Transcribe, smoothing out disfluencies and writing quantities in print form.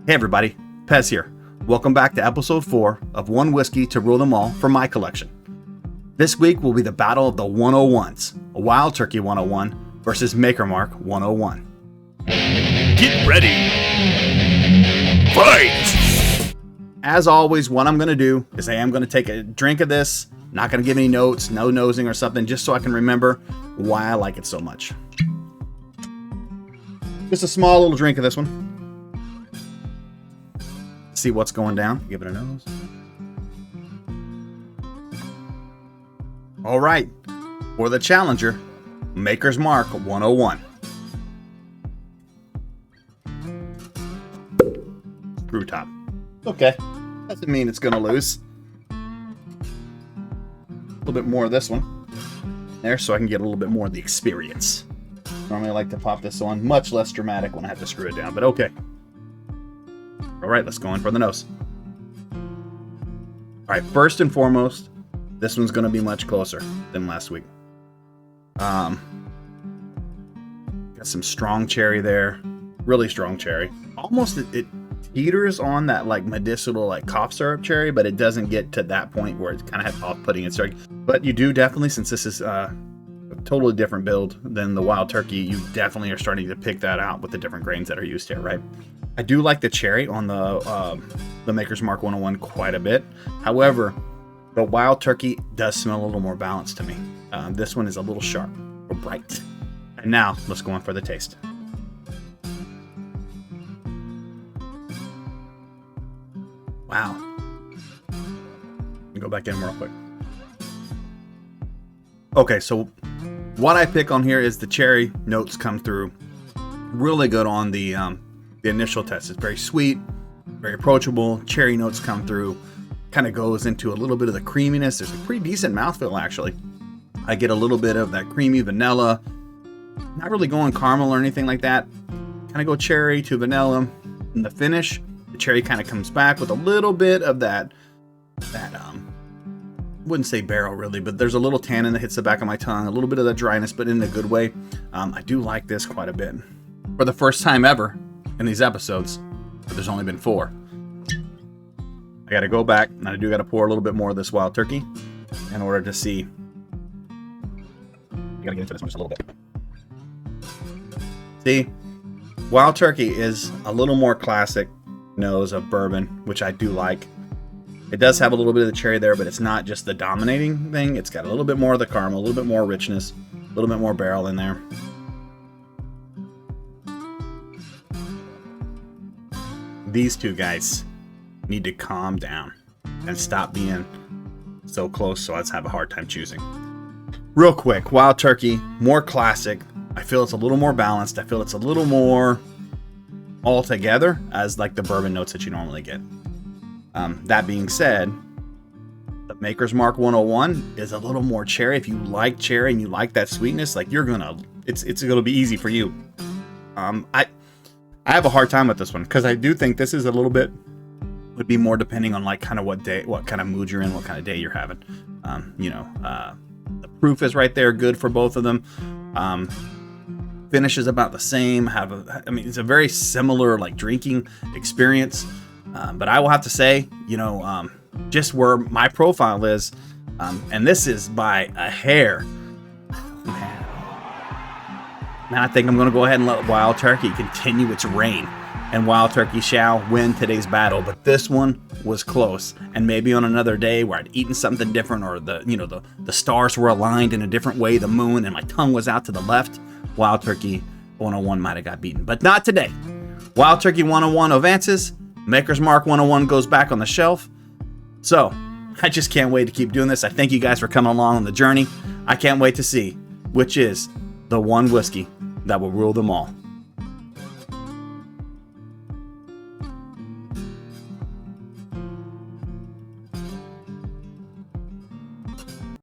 Hey everybody, Pez here. Welcome back to episode 4 of One Whiskey to Rule Them All for my collection. This week will be the battle of the 101s, a Wild Turkey 101 versus Maker Mark 101. Get ready. Fight! As always, what I'm going to do is I am going to take a drink of this, not going to give any notes, no nosing or something, just so I can remember why I like it so much. Just a small little drink of this one. See what's going down. Give it a nose. All right. For the challenger, Maker's Mark 101. Screw top. Okay. Doesn't mean it's going to lose. A little bit more of this one. There, so I can get a little bit more of the experience. Normally I like to pop this on. Much less dramatic when I have to screw it down, but okay. All right, let's go in for the nose. All right, first and foremost, this one's going to be much closer than last week. Got some strong cherry there, really strong cherry. Almost it teeters on that like medicinal like cough syrup cherry, but it doesn't get to that point where it's kind of off-putting. It's like, but you do definitely, since this is a totally different build than the Wild Turkey, you definitely are starting to pick that out with the different grains that are used here, right? I do like the cherry on the Maker's Mark 101 quite a bit. However, the Wild Turkey does smell a little more balanced to me. This one is a little sharp or bright. And now, let's go on for the taste. Wow. Go back in real quick. Okay, so what I pick on here is the cherry notes come through really good on the initial test. It's very sweet, very approachable. Cherry notes come through, kind of goes into a little bit of the creaminess. There's a pretty decent mouthfeel, actually. I get a little bit of that creamy vanilla, not really going caramel or anything like that. Kind of go cherry to vanilla. In the finish, the cherry kind of comes back with a little bit of that wouldn't say barrel really, but there's a little tannin that hits the back of my tongue, a little bit of that dryness, but in a good way. I do like this quite a bit. For the first time ever in these episodes, but there's only been 4. I got to go back, and I do got to pour a little bit more of this Wild Turkey in order to see. You got to get into this one just a little bit. See, Wild Turkey is a little more classic nose of bourbon, which I do like. It does have a little bit of the cherry there, but it's not just the dominating thing. It's got a little bit more of the caramel, a little bit more richness, a little bit more barrel in there. These two guys need to calm down and stop being so close, so let's have a hard time choosing. Real quick, Wild Turkey, more classic. I feel it's a little more balanced. I feel it's a little more all together as like the bourbon notes that you normally get. That being said, the Maker's Mark 101 is a little more cherry. If you like cherry and you like that sweetness, like it's gonna be easy for you. I have a hard time with this one because I do think this is a little bit would be more depending on like kind of what day, what kind of mood you're in, what kind of day you're having. The proof is right there, good for both of them. Finish is about the same. It's a very similar like drinking experience. But I will have to say, just where my profile is, and this is by a hair. Man, I think I'm going to go ahead and let Wild Turkey continue its reign. And Wild Turkey shall win today's battle. But this one was close. And maybe on another day where I'd eaten something different, or the stars were aligned in a different way, the moon, and my tongue was out to the left, Wild Turkey 101 might have got beaten. But not today. Wild Turkey 101 advances. Maker's Mark 101 goes back on the shelf. So, I just can't wait to keep doing this. I thank you guys for coming along on the journey. I can't wait to see which is the one whiskey that will rule them all.